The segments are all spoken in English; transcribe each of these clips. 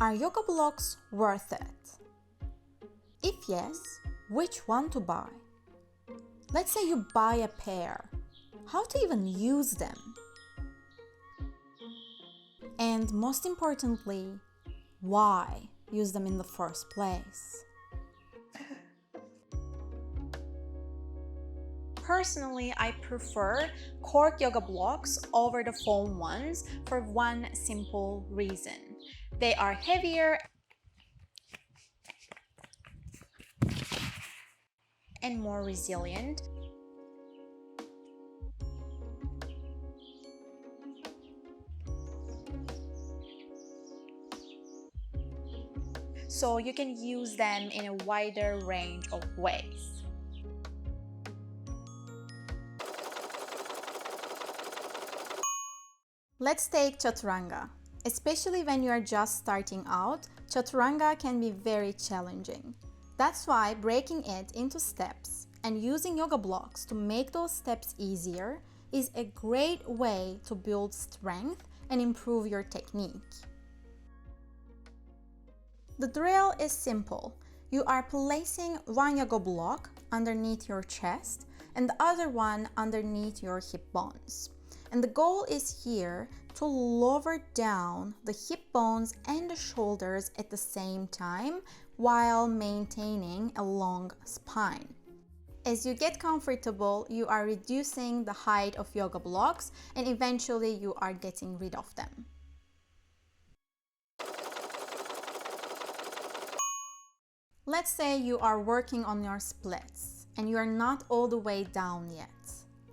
Are yoga blocks worth it? If yes, which one to buy? Let's say you buy a pair. How to even use them? And most importantly, why use them in the first place? Personally, I prefer cork yoga blocks over the foam ones for one simple reason. They are heavier and more resilient. So you can use them in a wider range of ways. Let's take chaturanga. Especially when you are just starting out, chaturanga can be very challenging. That's why breaking it into steps and using yoga blocks to make those steps easier is a great way to build strength and improve your technique. The drill is simple. You are placing one yoga block underneath your chest and the other one underneath your hip bones. And the goal is here to lower down the hip bones and the shoulders at the same time while maintaining a long spine. As you get comfortable, you are reducing the height of yoga blocks and eventually you are getting rid of them. Let's say you are working on your splits and you are not all the way down yet.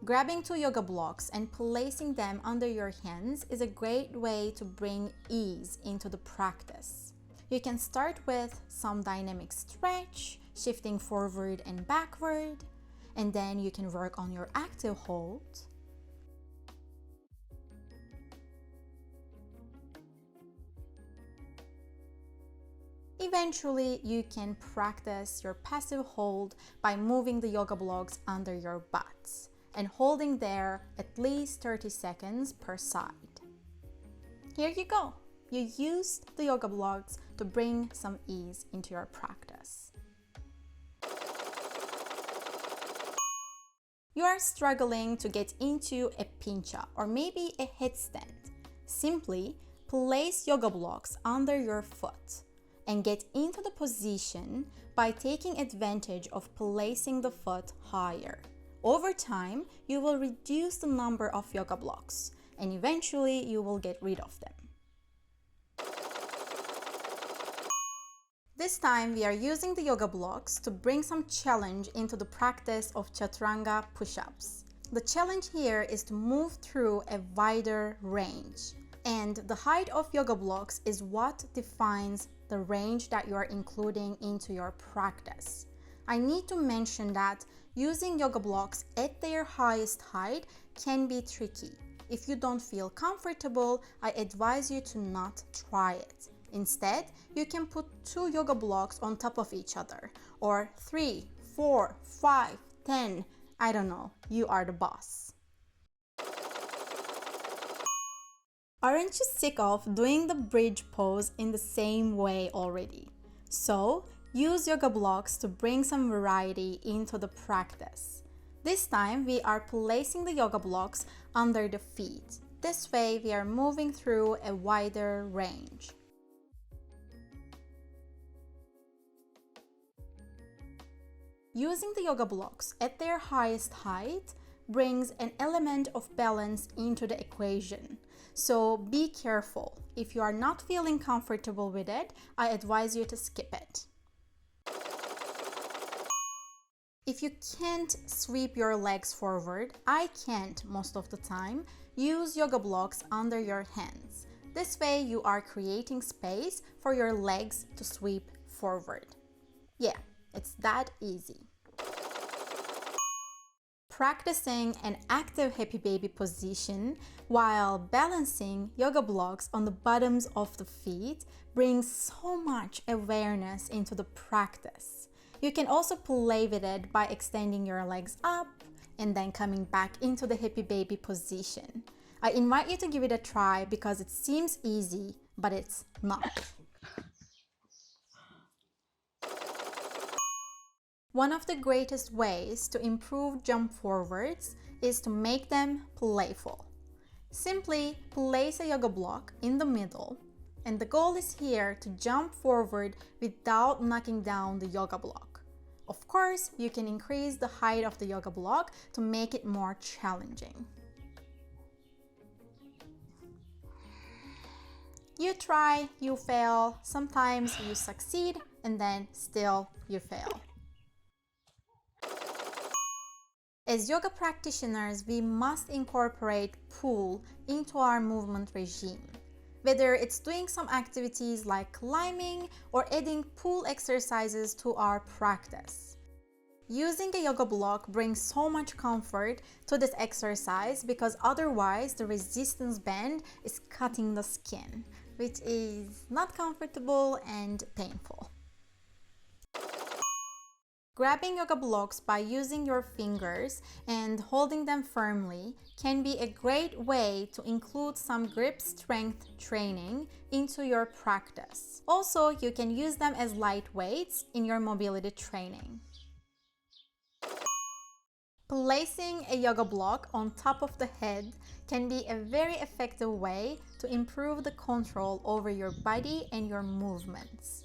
Grabbing two yoga blocks and placing them under your hands is a great way to bring ease into the practice. You can start with some dynamic stretch, shifting forward and backward, and then you can work on your active hold. Eventually, you can practice your passive hold by moving the yoga blocks under your butts and holding there at least 30 seconds per side. Here you go. You used the yoga blocks to bring some ease into your practice. You are struggling to get into a pincha or maybe a headstand. Simply place yoga blocks under your foot and get into the position by taking advantage of placing the foot higher. Over time, you will reduce the number of yoga blocks and eventually you will get rid of them. This time we are using the yoga blocks to bring some challenge into the practice of chaturanga push-ups. The challenge here is to move through a wider range, and the height of yoga blocks is what defines the range that you are including into your practice. I need to mention that using yoga blocks at their highest height can be tricky. If you don't feel comfortable, I advise you to not try it. Instead, you can put two yoga blocks on top of each other, or 3, 4, 5, 10, I don't know, you are the boss. Aren't you sick of doing the bridge pose in the same way already? So, use yoga blocks to bring some variety into the practice. This time, we are placing the yoga blocks under the feet. This way, we are moving through a wider range. Using the yoga blocks at their highest height brings an element of balance into the equation. So be careful. If you are not feeling comfortable with it, I advise you to skip it. If you can't sweep your legs forward, I can't most of the time, use yoga blocks under your hands. This way you are creating space for your legs to sweep forward. Yeah, it's that easy. Practicing an active happy baby position while balancing yoga blocks on the bottoms of the feet brings so much awareness into the practice. You can also play with it by extending your legs up and then coming back into the happy baby position. I invite you to give it a try because it seems easy, but it's not. One of the greatest ways to improve jump forwards is to make them playful. Simply place a yoga block in the middle, and the goal is here to jump forward without knocking down the yoga block. Of course, you can increase the height of the yoga block to make it more challenging. You try, you fail, sometimes you succeed, and then still you fail. As yoga practitioners, we must incorporate pull into our movement regime. Whether it's doing some activities like climbing or adding pull exercises to our practice. Using a yoga block brings so much comfort to this exercise because otherwise the resistance band is cutting the skin, which is not comfortable and painful. Grabbing yoga blocks by using your fingers and holding them firmly can be a great way to include some grip strength training into your practice. Also, you can use them as light weights in your mobility training. Placing a yoga block on top of the head can be a very effective way to improve the control over your body and your movements.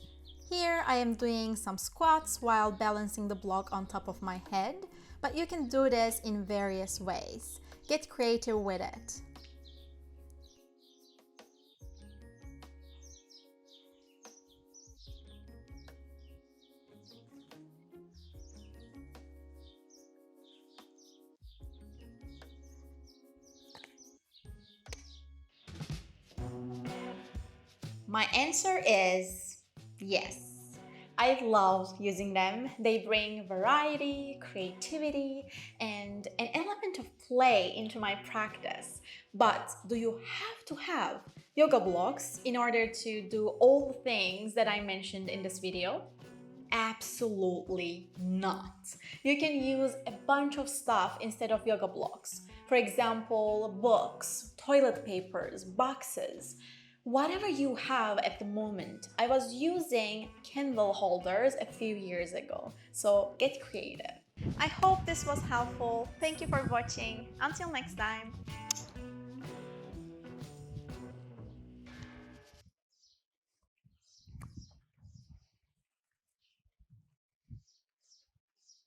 Here I am doing some squats while balancing the block on top of my head, but you can do this in various ways. Get creative with it. My answer is yes. I love using them. They bring variety, creativity, and an element of play into my practice. But do you have to have yoga blocks in order to do all the things that I mentioned in this video? Absolutely not. You can use a bunch of stuff instead of yoga blocks. For example, books, toilet papers, boxes, whatever you have at the moment. I was using Kindle holders a few years ago, so get creative. I hope this was helpful. Thank you for watching. Until next time.